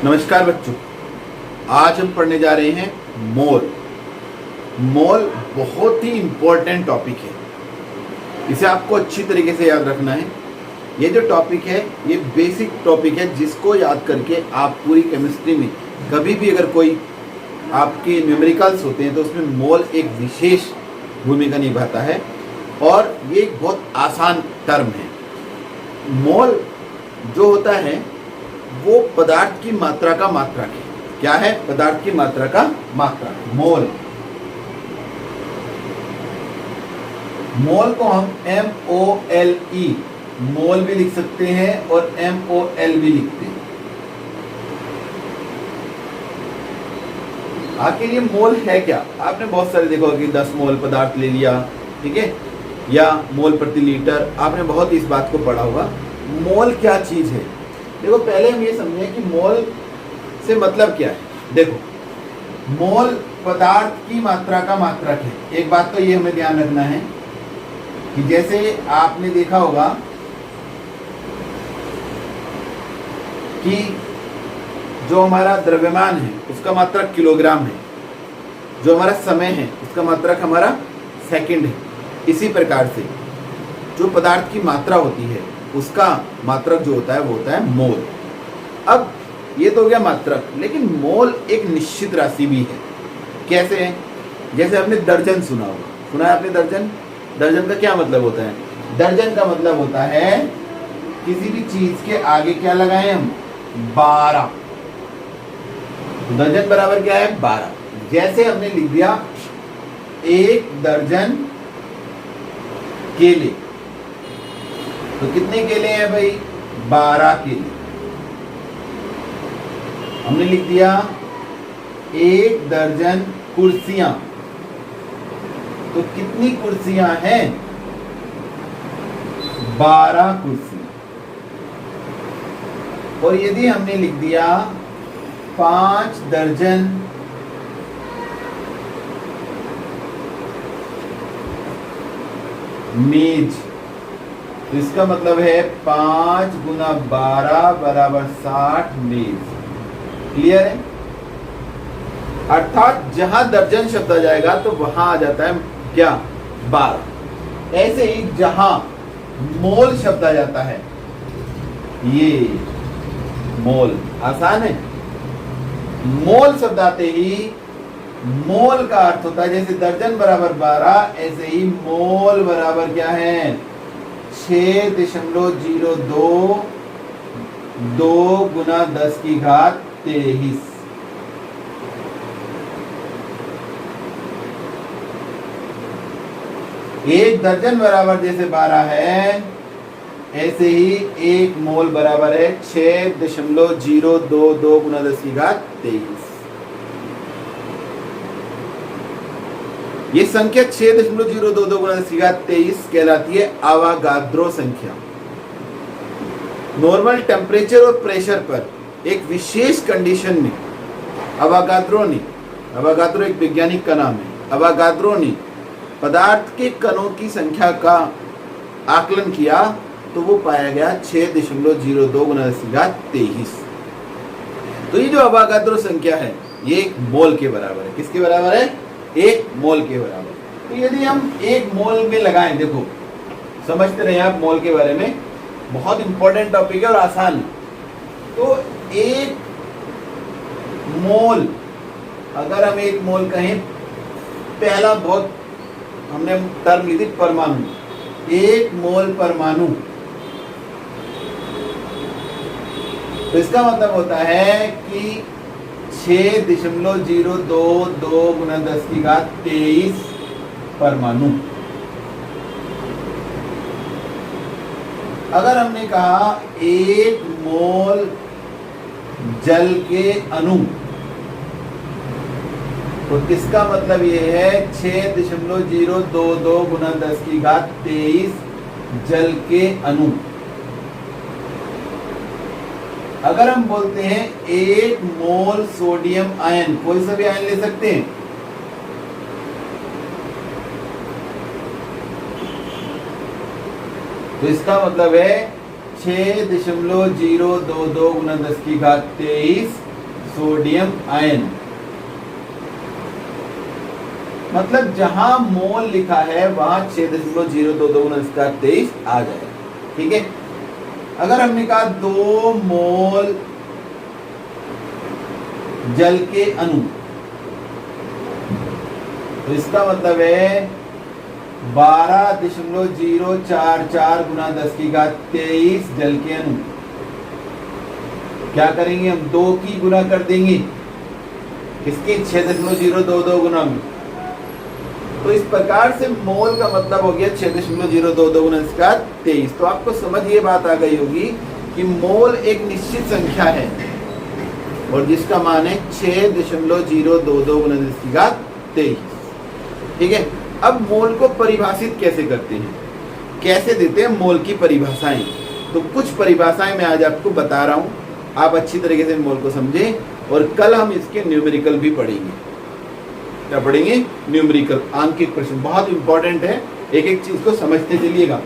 नमस्कार बच्चों, आज हम पढ़ने जा रहे हैं मोल। मोल बहुत ही इम्पोर्टेंट टॉपिक है, इसे आपको अच्छी तरीके से याद रखना है। ये जो टॉपिक है ये बेसिक टॉपिक है, जिसको याद करके आप पूरी केमिस्ट्री में कभी भी अगर कोई आपके न्यूमेरिकल्स होते हैं तो उसमें मोल एक विशेष भूमिका निभाता है और ये एक बहुत आसान टर्म है। मोल जो होता है वो पदार्थ की मात्रा का मात्रक है। क्या है? पदार्थ की मात्रा का मात्रक, मोल। मोल को हम MOLE मोल भी लिख सकते हैं और MOL भी लिखते हैं। आखिर ये मोल है क्या? आपने बहुत सारे देखा होगा कि 10 मोल पदार्थ ले लिया, ठीक है, या मोल प्रति लीटर। आपने बहुत इस बात को पढ़ा होगा। मोल क्या चीज है? देखो, पहले हम ये समझें कि मोल से मतलब क्या है। देखो, मोल पदार्थ की मात्रा का मात्रक है। एक बात तो ये हमें ध्यान रखना है कि जैसे आपने देखा होगा कि जो हमारा द्रव्यमान है उसका मात्रक किलोग्राम है, जो हमारा समय है उसका मात्रक हमारा सेकंड है। इसी प्रकार से जो पदार्थ की मात्रा होती है उसका मात्रक जो होता है वो होता है मोल। अब ये तो हो गया मात्रक, लेकिन मोल एक निश्चित राशि भी है। कैसे है? जैसे आपने दर्जन सुना होगा, सुना है आपने दर्जन? दर्जन का क्या मतलब होता है? दर्जन का मतलब होता है किसी भी चीज के आगे क्या लगाएं हम? 12। दर्जन बराबर क्या है? 12। जैसे हमने लिख दिया 1 दर्जन केले, तो कितने केले हैं भाई? 12 केले। हमने लिख दिया 1 दर्जन कुर्सियां, तो कितनी कुर्सियां हैं? 12 कुर्सियां। और यदि हमने लिख दिया 5 दर्जन मेज, तो इसका मतलब है 5 गुना 12 बराबर 60 मेज। क्लियर है? अर्थात जहां दर्जन शब्द आ जाएगा तो वहां आ जाता है क्या? 12। ऐसे ही जहां मोल शब्द आ जाता है, ये मोल आसान है। मोल शब्द आते ही मोल का अर्थ होता है, जैसे दर्जन बराबर 12, ऐसे ही मोल बराबर क्या है? 6.02 2 गुना 10 की घात 23। एक दर्जन बराबर जैसे 12 है, ऐसे ही एक मोल बराबर है 6.022 गुना 10 की घात 23। ये संख्या 6.022 गुना 10 की घात 23 कहलाती है आवागाद्रो संख्या। नॉर्मल टेम्परेचर और प्रेशर पर एक विशेष कंडीशन में अवागाद्रो एक वैज्ञानिक का नाम है, अवागाद्रो ने पदार्थ के कणों की संख्या का आकलन किया तो वो पाया गया 6.02 गुना 10 की घात 23। तो ये जो अवागाद्रो संख्या है ये एक मोल के बराबर है। किसके बराबर है? एक मोल के बराबर। तो यदि हम एक मोल में लगाएं, देखो समझते रहे आप मोल के बारे में, बहुत इंपॉर्टेंट टॉपिक है और आसान है। तो एक मोल, अगर हम एक मोल कहें, पहला बहुत हमने टर्म ली थी परमाणु। एक मोल परमाणु, तो इसका मतलब होता है कि 6.022 गुना 10 की घात 23 परमाणु। अगर हमने कहा 1 मोल जल के अणु, तो इसका मतलब ये है 6.022 गुना 10 की घात 23 जल के अणु। अगर हम बोलते हैं 1 मोल सोडियम आयन, कोई सा भी आयन ले सकते हैं, तो इसका मतलब है 6.022 गुना 10 की घात 23 सोडियम आयन। मतलब जहां मोल लिखा है वहां 6.022 आ जाएगा। ठीक है, अगर हमने कहा 2 मोल जल के अणु, तो इसका मतलब है 12.044 गुना 10⁻23 जल के अणु। क्या करेंगे हम, 2 की गुना कर देंगे इसकी 6.022 गुना में। तो इस प्रकार से मोल का मतलब हो गया 6.022 गुना 10⁻23। तो आपको समझ ये बात आ गई होगी कि मोल एक निश्चित संख्या है और जिसका मान है 6.022 गुना 10⁻23। ठीक है, अब मोल को परिभाषित कैसे करते हैं, कैसे देते हैं मोल की परिभाषाएं। तो कुछ परिभाषाएं मैं आज आपको बता रहा हूं, आप अच्छी तरीके से मोल को समझें और कल हम इसके न्यूमेरिकल भी पढ़ेंगे। क्या पढ़ेंगे, न्यूमेरिकल, आंकिक प्रश्न बहुत इंपॉर्टेंट है, एक एक चीज को समझते चलिएगा।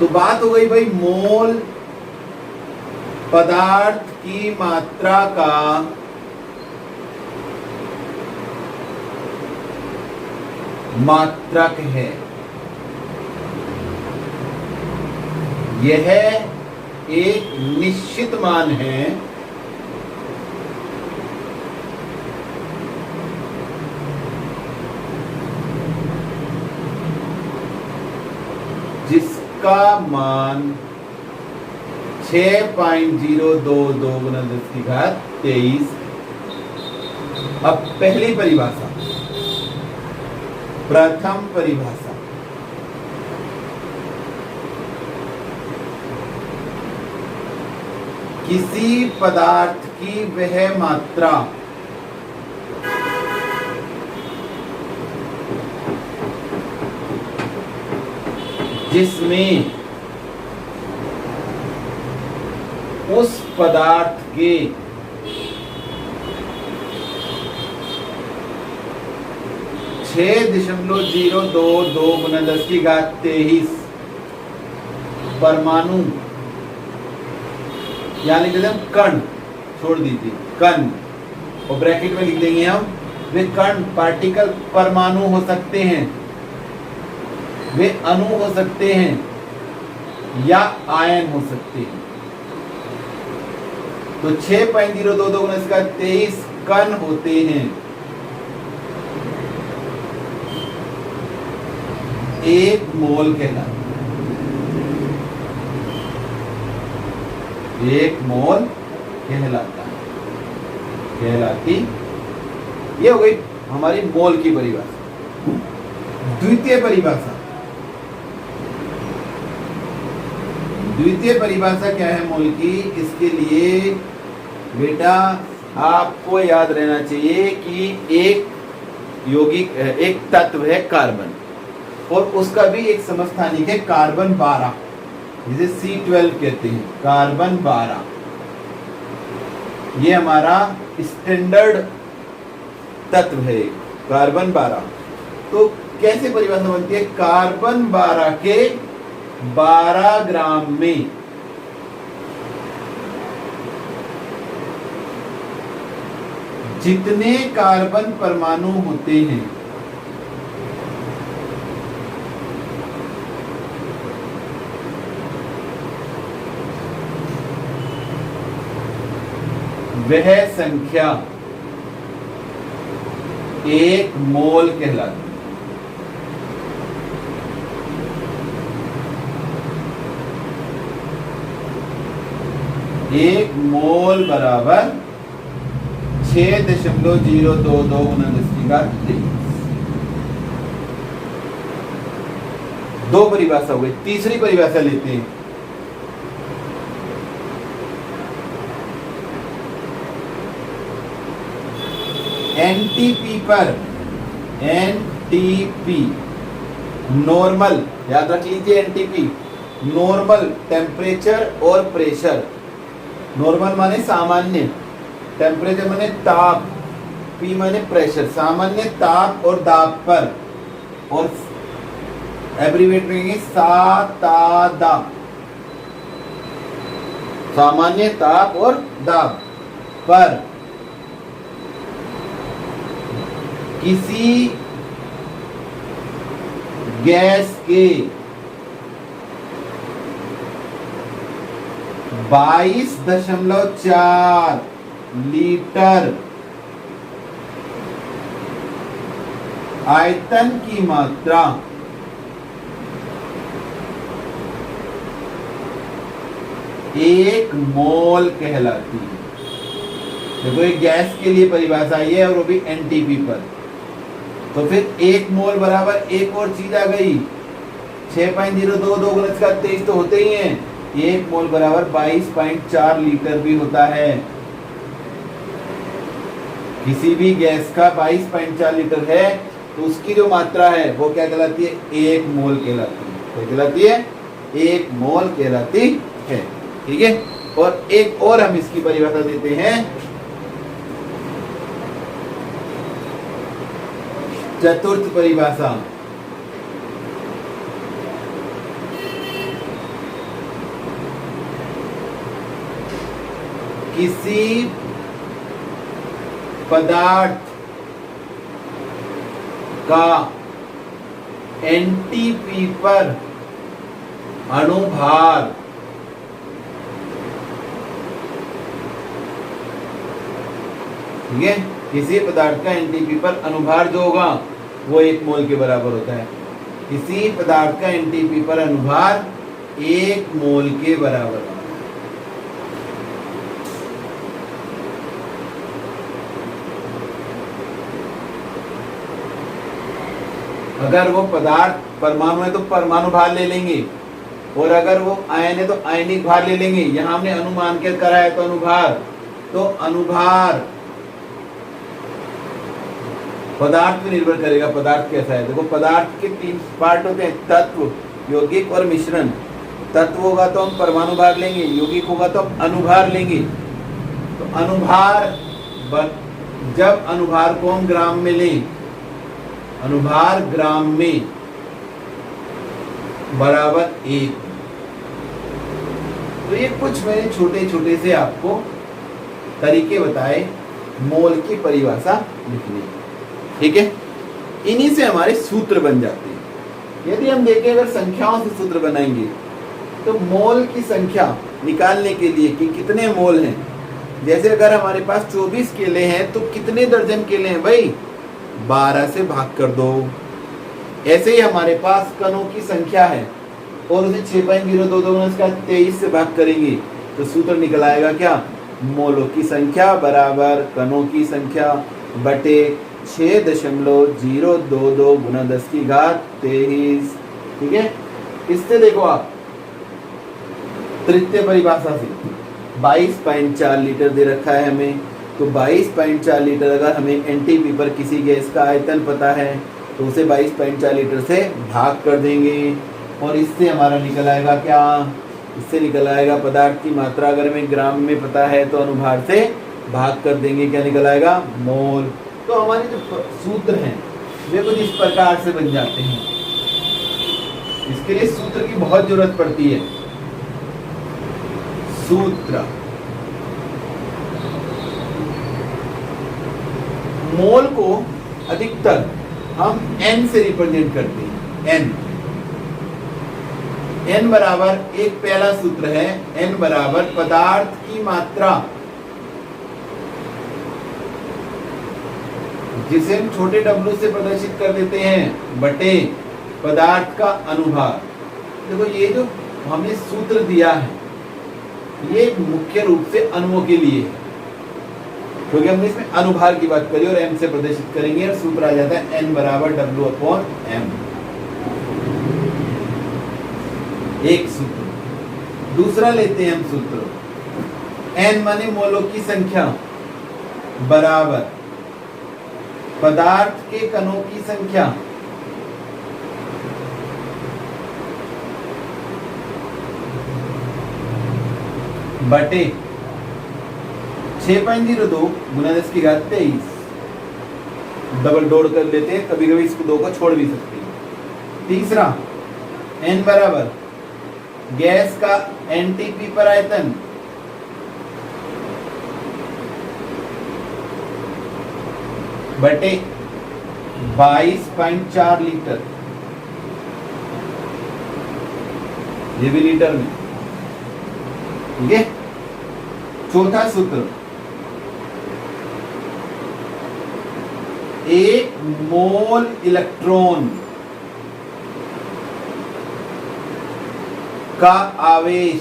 तो बात हो गई भाई मोल पदार्थ की मात्रा का मात्रक है। यह एक निश्चित मान है जिसका मान 6.022 गुना 10⁻23। अब पहली परिभाषा, प्रथम परिभाषा, किसी पदार्थ की वह मात्रा जिसमें उस पदार्थ के छह 6.022 गुना 10⁻23 परमाणु, यहाँ लिख देते हम कण, छोड़ दीजिए कण, और ब्रैकेट में लिख देंगे हम वे कण पार्टिकल परमाणु हो सकते हैं, वे अणु हो सकते हैं या आयन हो सकते हैं। तो 6.022 गुना 10⁻23 कण होते हैं। एक मोल कहलाता है, एक मोल कहलाता है, कहलाती। ये हो गई हमारी मोल की परिभाषा। द्वितीय परिभाषा, द्वितीय परिभाषा क्या है मोल की, इसके लिए बेटा आपको याद रहना चाहिए कि एक यौगिक, एक तत्व है कार्बन, और उसका भी एक समस्थानिक है कार्बन 12, जिसे C12 कहते हैं, कार्बन 12। ये हमारा स्टैंडर्ड तत्व है कार्बन 12। तो कैसे परिभाषा बनती है, कार्बन 12 के 12 ग्राम में जितने कार्बन परमाणु होते हैं वह संख्या एक मोल कहलाती है। एक मोल बराबर 6.022 गुना 10⁻23। दो परिभाषा हो गई। तीसरी परिभाषा लेते हैं, एनटीपी पर, एनटीपी नॉर्मल, याद रख लीजिए एनटीपी नॉर्मल टेम्परेचर और प्रेशर। नॉर्मल माने सामान्य, टेम्परेचर माने ताप, पी माने प्रेशर, सामान्य ताप और दाब पर, और एब्रीवेट करेंगे सातादा। सामान्य ताप और दाब पर किसी गैस के 22.4 लीटर आयतन की मात्रा एक मोल कहलाती है। देखो एक गैस के लिए परिभाषा ये है और वो भी एनटीपी पर। तो फिर एक मोल बराबर एक और चीज आ गई 6.02 2 × 23 तो होते ही हैं। एक मोल बराबर 22.4 लीटर भी होता है। किसी भी गैस का 22.4 लीटर है तो उसकी जो मात्रा है वो क्या कहलाती है? एक मोल कहलाती है। क्या कहलाती है? एक मोल कहलाती है। ठीक है। और एक और हम इसकी परिभाषा देते हैं, चतुर्थ परिभाषा। किसी पदार्थ का एनटीपी पर अणुभार ठीक है, किसी पदार्थ का एनटीपी पर अणुभार जो होगा वो एक मोल के बराबर होता है। किसी पदार्थ का एनटीपी पर अणुभार एक मोल के बराबर होता है। अगर वो पदार्थ परमाणु है तो परमाणु भार ले लेंगे, और अगर वो आयन है तो आयनिक भार ले लेंगे। यहां हमने अनुमान के करा है तो अनुभार, तो अनुभार पदार्थ पे निर्भर करेगा पदार्थ कैसा है। देखो पदार्थ के 3 पार्ट होते हैं, तत्व, यौगिक और मिश्रण। तत्व होगा तो हम परमाणु भार लेंगे, यौगिक होगा तो हम अनुभार लेंगे। तो अनुभार जब अनुभार को हम ग्राम में लें, अनुभार ग्राम में बराबर 1। तो ये कुछ मैंने छोटे छोटे से आपको तरीके बताए मोल की परिभाषा लिखने। ठीक है। इन्हीं से हमारे सूत्र बन जाते हैं। यदि हम देखें अगर संख्याओं से सूत्र बनाएंगे तो मोल की संख्या निकालने के लिए कि कितने मोल हैं, जैसे अगर हमारे पास 24 केले हैं तो कितने दर्जन केले हैं भाई? 12 से भाग कर दो। ऐसे ही हमारे पास कणों की संख्या है और उसे 6.02 2 × 23 से भाग करेंगे तो सूत्र निकल आएगा क्या? मोलों की संख्या बराबर कणों की संख्या बटे 6.022 × 10⁻23। ठीक है। इससे देखो आप तृतीय परिभाषा से 22.4 लीटर दे रखा है हमें, तो 22.4 लीटर अगर हमें एनटीपी पर किसी गैस का आयतन पता है तो उसे 22.4 लीटर से भाग कर देंगे और इससे हमारा निकल आएगा क्या? इससे निकल आएगा पदार्थ की मात्रा अगर हमें ग्राम में पता है तो अनुभार से भाग कर देंगे, क्या निकल आएगा? मोल। तो हमारे जो सूत्र हैं वे कुछ इस प्रकार से बन जाते हैं। इसके लिए सूत्र की बहुत जरूरत पड़ती है। सूत्र मोल को अधिकतर हम n से रिप्रेजेंट करते हैं। n बराबर एक पहला सूत्र है, n बराबर पदार्थ की मात्रा, जिसे हम छोटे w से प्रदर्शित कर देते हैं, बटे पदार्थ का अनुभार। देखो ये जो हमने सूत्र दिया है ये मुख्य रूप से अणुओं के लिए है, क्योंकि हमने इसमें अनुभार की बात करी और m से प्रदर्शित करेंगे और सूत्र आ जाता है n बराबर W/m। एक सूत्र। दूसरा लेते हैं हम सूत्र, n माने मोलों की संख्या बराबर पदार्थ के कणों की संख्या बटे 6.02 × 10⁻23। डबल डोड कर लेते हैं, कभी कभी इसको 2 को छोड़ भी सकते हैं। तीसरा n बराबर गैस का एनटीपी पर आयतन बटे 22.4 लीटर, ये भी लीटर में। ठीक है। चौथा सूत्र, 1 मोल इलेक्ट्रॉन का आवेश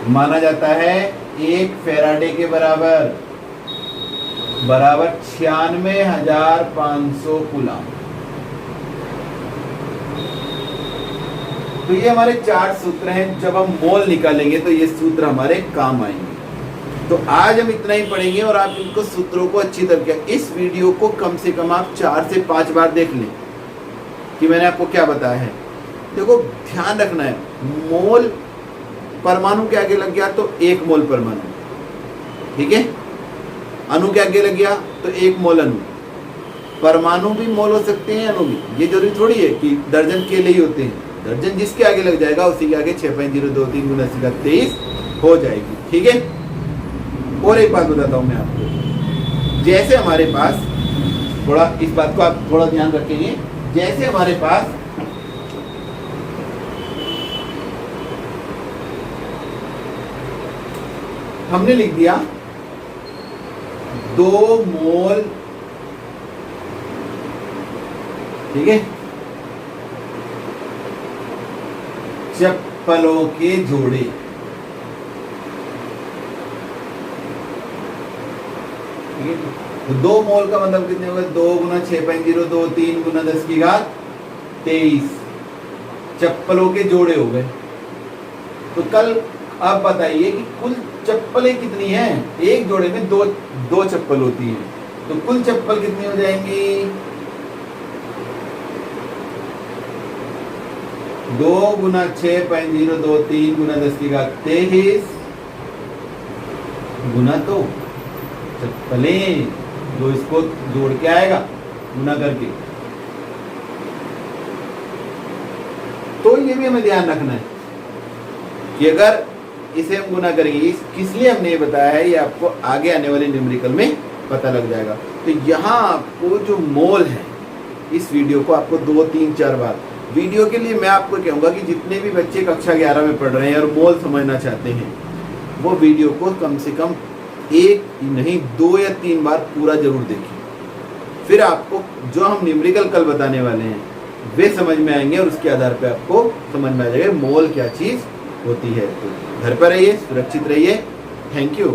माना जाता है 1 फैराडे के बराबर 96,500 कूलम। तो ये हमारे 4 सूत्र हैं। जब हम मोल निकालेंगे तो ये सूत्र हमारे काम आएंगे। तो आज हम इतना ही पढ़ेंगे और आप इनको सूत्रों को अच्छी तरह, इस वीडियो को कम से कम आप 4 से 5 बार देख लें कि मैंने आपको क्या बताया है। देखो ध्यान रखना है, मोल परमाणु के आगे लग गया तो 1 मोल परमाणु, ठीक है। अणु के आगे लग गया तो 1 मोल अणु। परमाणु भी मोल हो सकते हैं, अणु भी। ये जरूरी थोड़ी है कि दर्जन के लिए ही होते हैं। दर्जन जिसके आगे लग जाएगा उसी के आगे 6.023 गुना 23 हो जाएगी। ठीक है। और एक बात बताता हूं मैं आपको, जैसे हमारे पास, थोड़ा इस बात को आप थोड़ा ध्यान रखेंगे, जैसे हमारे पास हमने लिख दिया 2 मोल, ठीक है, चप्पलों के जोड़े। तो 2 मोल का मतलब कितने होगा? 2 गुना 6.023 गुना 10 की घात 23 चप्पलों के जोड़े हो गए। तो कल आप बताइए कि कुल चप्पलें कितनी हैं? एक जोड़े में दो चप्पल होती हैं, तो कुल चप्पल कितनी हो जाएंगी? 2 गुना 6.023 गुना 10 की घात 23 गुना 2 चप्पलें, जो इसको जोड़ के आएगा गुना करके। तो ये भी हमें ध्यान रखना है कि अगर इसे हम गुना करेंगे, किस लिए हमने ये बताया है, ये आपको आगे आने वाले न्यूमेरिकल में पता लग जाएगा। तो यहाँ आपको जो मोल है, इस वीडियो को आपको 2, 3, 4 बार, वीडियो के लिए मैं आपको कहूँगा कि जितने भी बच्चे कक्षा 11 में पढ़ रहे हैं और मोल समझना चाहते हैं, वो वीडियो को कम से कम 1 नहीं 2 या 3 बार पूरा जरूर देखें। फिर आपको जो हम न्यूमेरिकल कल बताने वाले हैं वे समझ में आएंगे और उसके आधार पर आपको समझ में आ जाएगा मोल क्या चीज़ होती है। तो घर पर रहिए, सुरक्षित रहिए। Thank you.